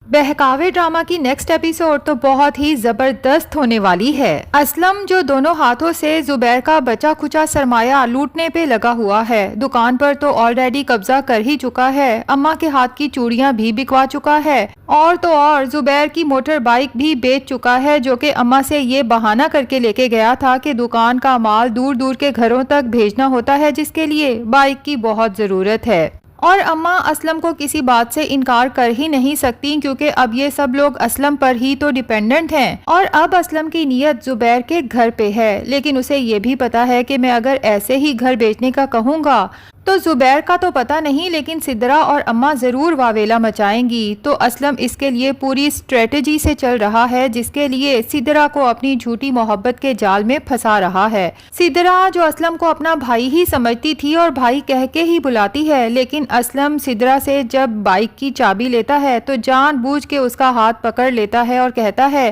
بہکاوے drama کی next episode تو بہت ہی زبردست ہونے والی ہے۔ اسلم جو دونوں ہاتھوں سے زبیر کا بچا کھچا سرمایہ لوٹنے پہ لگا ہوا ہے، دکان پر تو آلریڈی قبضہ کر ہی چکا ہے، اماں کے ہاتھ کی چوڑیاں بھی بکوا چکا ہے، اور تو اور زبیر کی موٹر بائک بھی بیچ چکا ہے، جو کہ اماں سے یہ بہانہ کر کے لے کے گیا تھا کہ دکان کا مال دور دور کے گھروں تک بھیجنا ہوتا ہے، جس کے لیے بائک کی بہت ضرورت ہے۔ اور اماں اسلم کو کسی بات سے انکار کر ہی نہیں سکتی، کیونکہ اب یہ سب لوگ اسلم پر ہی تو ڈیپینڈنٹ ہیں، اور اب اسلم کی نیت زبیر کے گھر پہ ہے، لیکن اسے یہ بھی پتا ہے کہ میں اگر ایسے ہی گھر بیچنے کا کہوں گا تو زبیر کا تو پتہ نہیں، لیکن سدرا اور اماں ضرور واویلا مچائیں گی، تو اسلم اس کے لیے پوری اسٹریٹجی سے چل رہا ہے، جس کے لیے سدرا کو اپنی جھوٹی محبت کے جال میں پھنسا رہا ہے۔ سدرا جو اسلم کو اپنا بھائی ہی سمجھتی تھی اور بھائی کہہ کے ہی بلاتی ہے، لیکن اسلم سدرا سے جب بائک کی چابی لیتا ہے تو جان بوجھ کے اس کا ہاتھ پکڑ لیتا ہے اور کہتا ہے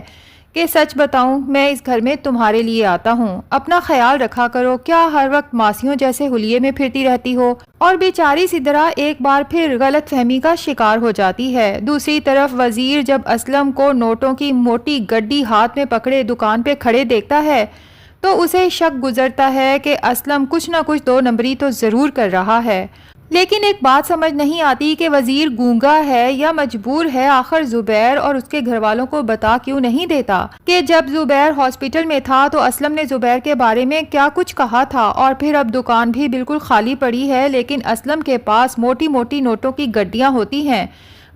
کہ سچ بتاؤں میں اس گھر میں تمہارے لیے آتا ہوں، اپنا خیال رکھا کرو، کیا ہر وقت ماسیوں جیسے حلیے میں پھرتی رہتی ہو؟ اور بیچاری سدرا ایک بار پھر غلط فہمی کا شکار ہو جاتی ہے۔ دوسری طرف وزیر جب اسلم کو نوٹوں کی موٹی گڈی ہاتھ میں پکڑے دکان پہ کھڑے دیکھتا ہے تو اسے شک گزرتا ہے کہ اسلم کچھ نہ کچھ دو نمبری تو ضرور کر رہا ہے، لیکن ایک بات سمجھ نہیں آتی کہ وزیر گونگا ہے یا مجبور ہے، آخر زبیر اور اس کے گھر والوں کو بتا کیوں نہیں دیتا کہ جب زبیر ہاسپٹل میں تھا تو اسلم نے زبیر کے بارے میں کیا کچھ کہا تھا، اور پھر اب دکان بھی بالکل خالی پڑی ہے، لیکن اسلم کے پاس موٹی موٹی نوٹوں کی گڈیاں ہوتی ہیں۔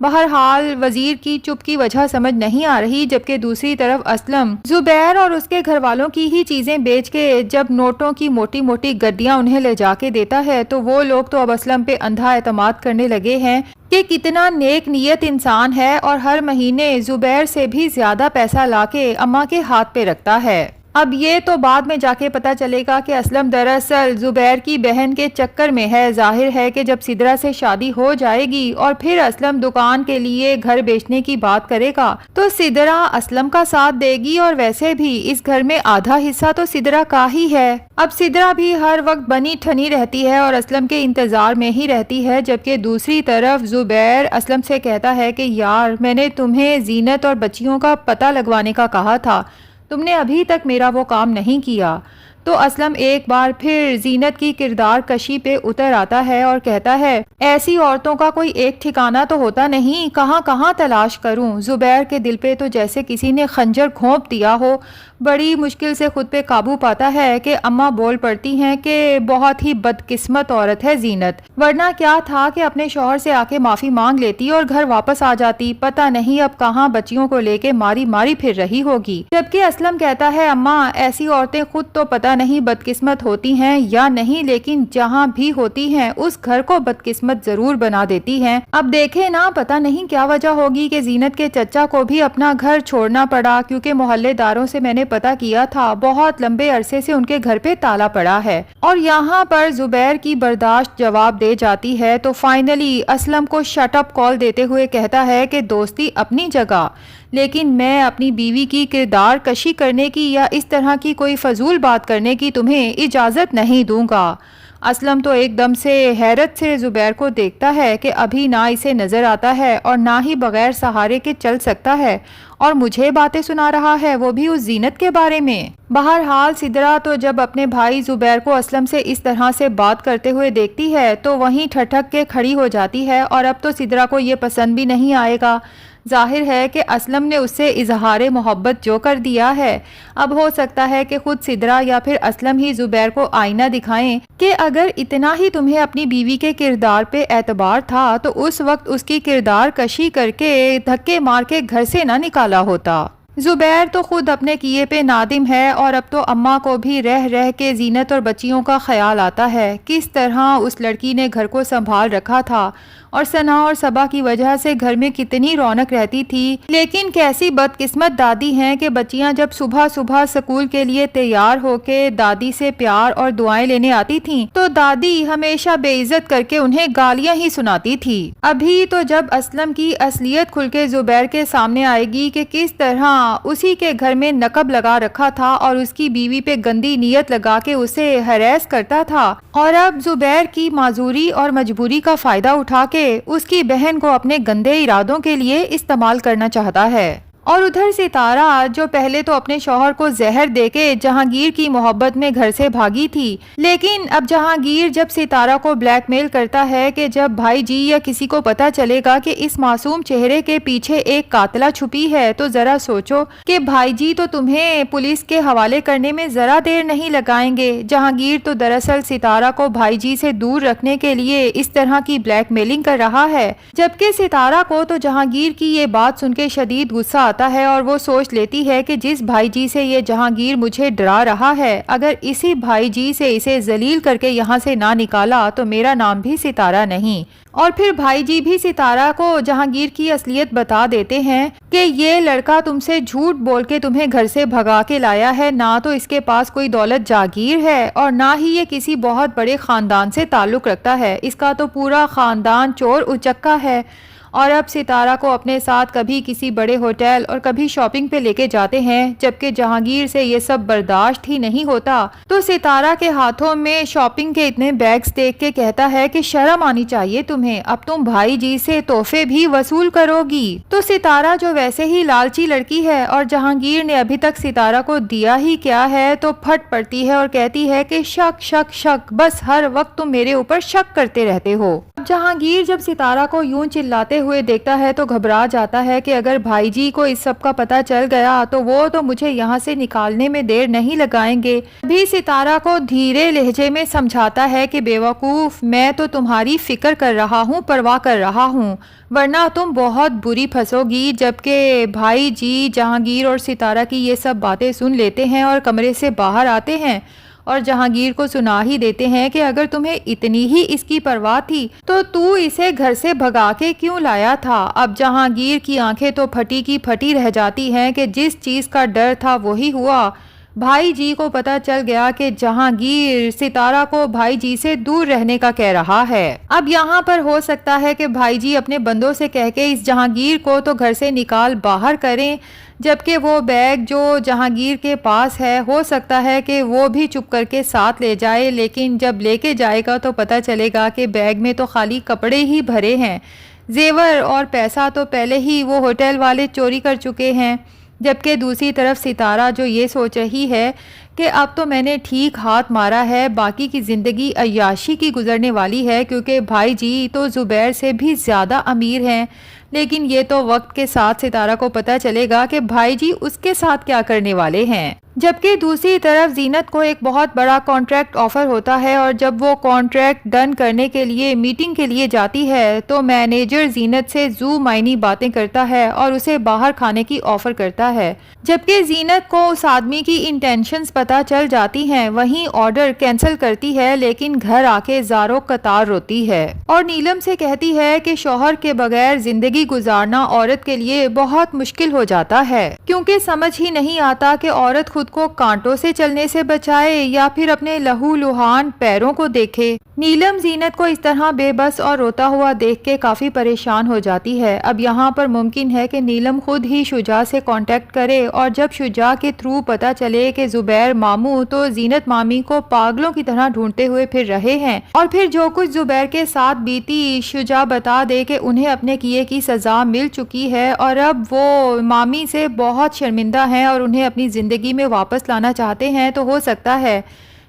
بہرحال وزیر کی چپ کی وجہ سمجھ نہیں آ رہی، جبکہ دوسری طرف اسلم زبیر اور اس کے گھر والوں کی ہی چیزیں بیچ کے جب نوٹوں کی موٹی موٹی گڈیاں انہیں لے جا کے دیتا ہے تو وہ لوگ تو اب اسلم پہ اندھا اعتماد کرنے لگے ہیں کہ کتنا نیک نیت انسان ہے، اور ہر مہینے زبیر سے بھی زیادہ پیسہ لا کے اماں کے ہاتھ پہ رکھتا ہے۔ اب یہ تو بعد میں جا کے پتا چلے گا کہ اسلم دراصل زبیر کی بہن کے چکر میں ہے۔ ظاہر ہے کہ جب سدرا سے شادی ہو جائے گی اور پھر اسلم دکان کے لیے گھر بیچنے کی بات کرے گا تو سدرا اسلم کا ساتھ دے گی، اور ویسے بھی اس گھر میں آدھا حصہ تو سدرا کا ہی ہے۔ اب سدرا بھی ہر وقت بنی ٹھنی رہتی ہے اور اسلم کے انتظار میں ہی رہتی ہے، جبکہ دوسری طرف زبیر اسلم سے کہتا ہے کہ یار میں نے تمہیں زینت اور بچیوں کا پتہ لگوانے کا کہا تھا، تم نے ابھی تک میرا وہ کام نہیں کیا۔ تو اسلم ایک بار پھر زینت کی کردار کشی پہ اتر آتا ہے اور کہتا ہے ایسی عورتوں کا کوئی ایک ٹھکانہ تو ہوتا نہیں، کہاں کہاں تلاش کروں۔ زبیر کے دل پہ تو جیسے کسی نے خنجر گھونپ دیا ہو، بڑی مشکل سے خود پہ قابو پاتا ہے کہ اماں بول پڑتی ہیں کہ بہت ہی بدقسمت عورت ہے زینت، ورنہ کیا تھا کہ اپنے شوہر سے آ کے معافی مانگ لیتی اور گھر واپس آ جاتی، پتہ نہیں اب کہاں بچیوں کو لے کے ماری ماری پھر رہی ہوگی۔ جبکہ اسلم کہتا ہے اماں ایسی عورتیں خود تو پتہ نہیں بدقسمت ہوتی ہیں یا نہیں، لیکن جہاں بھی ہوتی ہیں اس گھر کو بدقسمت ضرور بنا دیتی ہیں۔ اب دیکھیں نا، پتہ نہیں کیا وجہ ہوگی کہ زینت کے چچا کو بھی اپنا گھر چھوڑنا پڑا، کیونکہ محلے داروں سے میں نے پتہ کیا تھا بہت لمبے عرصے سے ان کے گھر پہ تالا پڑا ہے۔ اور یہاں پر زبیر کی برداشت جواب دے جاتی ہے تو فائنلی اسلم کو شٹ اپ کال دیتے ہوئے کہتا ہے کہ دوستی اپنی جگہ، لیکن میں اپنی بیوی کی کردار کشی کرنے کی یا اس طرح کی کوئی فضول بات کرنے کی تمہیں اجازت نہیں دوں گا۔ اسلم تو ایک دم سے حیرت سے زبیر کو دیکھتا ہے کہ ابھی نہ اسے نظر آتا ہے اور نہ ہی بغیر سہارے کے چل سکتا ہے، اور مجھے باتیں سنا رہا ہے، وہ بھی اس زینت کے بارے میں۔ بہرحال سدرا تو جب اپنے بھائی زبیر کو اسلم سے اس طرح سے بات کرتے ہوئے دیکھتی ہے تو وہیں ٹھٹک کے کھڑی ہو جاتی ہے، اور اب تو سدرا کو یہ پسند بھی نہیں آئے گا۔ ظاہر ہے کہ اسلم نے اس سے اظہار محبت جو کر دیا ہے، اب ہو سکتا ہے کہ خود سدرا یا پھر اسلم ہی زبیر کو آئینہ دکھائیں کہ اگر اتنا ہی تمہیں اپنی بیوی کے کردار پہ اعتبار تھا تو اس وقت اس کی کردار کشی کر کے دھکے مار کے گھر سے نہ نکالا ہوتا۔ زبیر تو خود اپنے کیے پہ نادم ہے، اور اب تو اماں کو بھی رہ رہ کے زینت اور بچیوں کا خیال آتا ہے، کس طرح اس لڑکی نے گھر کو سنبھال رکھا تھا، اور ثنا اور صبا کی وجہ سے گھر میں کتنی رونق رہتی تھی، لیکن کیسی بدقسمت دادی ہیں کہ بچیاں جب صبح صبح سکول کے لیے تیار ہو کے دادی سے پیار اور دعائیں لینے آتی تھیں تو دادی ہمیشہ بے عزت کر کے انہیں گالیاں ہی سناتی تھی۔ ابھی تو جب اسلم کی اصلیت کھل کے زبیر کے سامنے آئے گی کہ کس طرح اسی کے گھر میں نقب لگا رکھا تھا اور اس کی بیوی پہ گندی نیت لگا کے اسے ہراس کرتا تھا، اور اب زبیر کی معذوری اور مجبوری کا فائدہ اٹھا کے کے اس کی بہن کو اپنے گندے ارادوں کے لیے استعمال کرنا چاہتا ہے۔ اور ادھر ستارہ جو پہلے تو اپنے شوہر کو زہر دے کے جہانگیر کی محبت میں گھر سے بھاگی تھی، لیکن اب جہانگیر جب ستارہ کو بلیک میل کرتا ہے کہ جب بھائی جی یا کسی کو پتا چلے گا کہ اس معصوم چہرے کے پیچھے ایک قاتلہ چھپی ہے تو ذرا سوچو کہ بھائی جی تو تمہیں پولیس کے حوالے کرنے میں ذرا دیر نہیں لگائیں گے۔ جہانگیر تو دراصل ستارہ کو بھائی جی سے دور رکھنے کے لیے اس طرح کی بلیک میلنگ کر رہا ہے، جبکہ ستارہ کو تو جہانگیر کی یہ بات سن کے شدید غصہ آتا ہے اور وہ سوچ لیتی ہے کہ جس بھائی جی سے یہ جہانگیر مجھے ڈرا رہا ہے، اگر اسی بھائی جی سے اسے ذلیل کر کے یہاں سے نہ نکالا تو میرا نام بھی ستارہ نہیں۔ اور پھر بھائی جی بھی ستارہ کو جہانگیر کی اصلیت بتا دیتے ہیں کہ یہ لڑکا تم سے جھوٹ بول کے تمہیں گھر سے بھگا کے لایا ہے، نہ تو اس کے پاس کوئی دولت جاگیر ہے اور نہ ہی یہ کسی بہت بڑے خاندان سے تعلق رکھتا ہے، اس کا تو پورا خاندان چور اچکا ہے۔ اور اب ستارہ کو اپنے ساتھ کبھی کسی بڑے ہوٹل اور کبھی شاپنگ پہ لے کے جاتے ہیں، جبکہ جہانگیر سے یہ سب برداشت ہی نہیں ہوتا تو ستارہ کے ہاتھوں میں شاپنگ کے اتنے بیگز دیکھ کے کہتا ہے کہ شرم آنی چاہیے تمہیں، اب تم بھائی جی سے تحفے بھی وصول کرو گی۔ تو ستارہ جو ویسے ہی لالچی لڑکی ہے اور جہانگیر نے ابھی تک ستارہ کو دیا ہی کیا ہے تو پھٹ پڑتی ہے اور کہتی ہے کہ شک شک شک، بس ہر وقت تم میرے اوپر شک کرتے رہتے ہو۔ جہانگیر جب ستارہ کو یوں چلاتے ہوئے دیکھتا ہے تو گھبرا جاتا ہے کہ اگر بھائی جی کو اس سب کا پتہ چل گیا تو وہ تو مجھے یہاں سے نکالنے میں دیر نہیں لگائیں گے۔ بھی ستارہ کو دھیرے لہجے میں سمجھاتا ہے کہ بیوقوف، میں تو تمہاری فکر کر رہا ہوں، پرواہ کر رہا ہوں، ورنہ تم بہت بری پھنسو گی۔ جبکہ بھائی جی جہانگیر اور ستارہ کی یہ سب باتیں سن لیتے ہیں اور کمرے سے باہر آتے ہیں اور جہانگیر کو سنا ہی دیتے ہیں کہ اگر تمہیں اتنی ہی اس کی پرواہ تھی تو اسے گھر سے بھگا کے کیوں لایا تھا۔ اب جہانگیر کی آنکھیں تو پھٹی کی پھٹی رہ جاتی ہیں کہ جس چیز کا ڈر تھا وہی ہوا۔ بھائی جی کو پتا چل گیا کہ جہانگیر ستارہ کو بھائی جی سے دور رہنے کا کہہ رہا ہے۔ اب یہاں پر ہو سکتا ہے کہ بھائی جی اپنے بندوں سے کہہ کے اس جہانگیر کو تو گھر سے نکال باہر کریں، جبکہ وہ بیگ جو جہانگیر کے پاس ہے ہو سکتا ہے کہ وہ بھی چپ کر کے ساتھ لے جائے، لیکن جب لے کے جائے گا تو پتا چلے گا کہ بیگ میں تو خالی کپڑے ہی بھرے ہیں، زیور اور پیسہ تو پہلے ہی وہ ہوٹل والے چوری کر چکے ہیں۔ جبکہ دوسری طرف ستارہ جو یہ سوچ رہی ہے کہ اب تو میں نے ٹھیک ہاتھ مارا ہے، باقی کی زندگی عیاشی کی گزرنے والی ہے، کیونکہ بھائی جی تو زبیر سے بھی زیادہ امیر ہیں، لیکن یہ تو وقت کے ساتھ ستارہ کو پتہ چلے گا کہ بھائی جی اس کے ساتھ کیا کرنے والے ہیں۔ جبکہ دوسری طرف زینت کو ایک بہت بڑا کانٹریکٹ آفر ہوتا ہے اور جب وہ کانٹریکٹ ڈن کرنے کے لیے میٹنگ کے لیے جاتی ہے تو مینیجر زینت سے زو معنی باتیں کرتا ہے اور اسے باہر کھانے کی آفر کرتا ہے۔ جبکہ زینت کو اس آدمی کی انٹینشنز پتہ چل جاتی ہیں، وہیں آرڈر کینسل کرتی ہے، لیکن گھر آ کے زاروں قطار روتی ہے اور نیلم سے کہتی ہے کہ شوہر کے بغیر زندگی گزارنا عورت کے لیے بہت مشکل ہو جاتا ہے، کیونکہ سمجھ ہی نہیں آتا کہ عورت خود کو کانٹوں سے چلنے سے بچائے یا پھر اپنے لہو لہان پیروں کو دیکھے۔ نیلم زینت کو اس طرح بے بس اور روتا ہوا دیکھ کے کافی پریشان ہو جاتی ہے۔ اب یہاں پر ممکن ہے کہ نیلم خود ہی شجاع سے کانٹیکٹ کرے اور جب شجاع کے تھرو پتا چلے کہ زبیر ماموں تو زینت مامی کو پاگلوں کی طرح ڈھونڈتے ہوئے پھر رہے ہیں اور پھر جو کچھ زبیر کے ساتھ بیتی شجاع بتا دے کہ انہیں اپنے کیے کی سزا مل چکی ہے اور اب وہ مامی سے بہت شرمندہ ہیں اور انہیں اپنی زندگی میں واپس لانا چاہتے ہیں، تو ہو سکتا ہے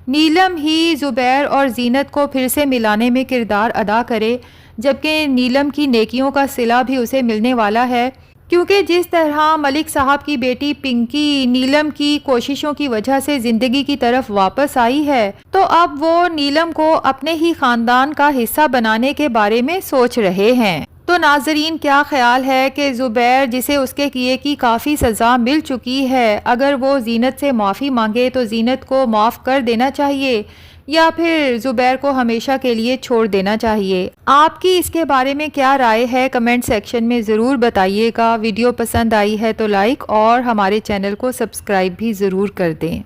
نیلم ہی زبیر اور زینت کو پھر سے ملانے میں کردار ادا کرے، جبکہ نیلم کی نیکیوں کا صلہ بھی اسے ملنے والا ہے، کیونکہ جس طرح ملک صاحب کی بیٹی پنکی نیلم کی کوششوں کی وجہ سے زندگی کی طرف واپس آئی ہے تو اب وہ نیلم کو اپنے ہی خاندان کا حصہ بنانے کے بارے میں سوچ رہے ہیں۔ تو ناظرین کیا خیال ہے کہ زبیر جسے اس کے کیے کی کافی سزا مل چکی ہے، اگر وہ زینت سے معافی مانگے تو زینت کو معاف کر دینا چاہیے یا پھر زبیر کو ہمیشہ کے لیے چھوڑ دینا چاہیے؟ آپ کی اس کے بارے میں کیا رائے ہے کمنٹ سیکشن میں ضرور بتائیے گا۔ ویڈیو پسند آئی ہے تو لائک اور ہمارے چینل کو سبسکرائب بھی ضرور کر دیں۔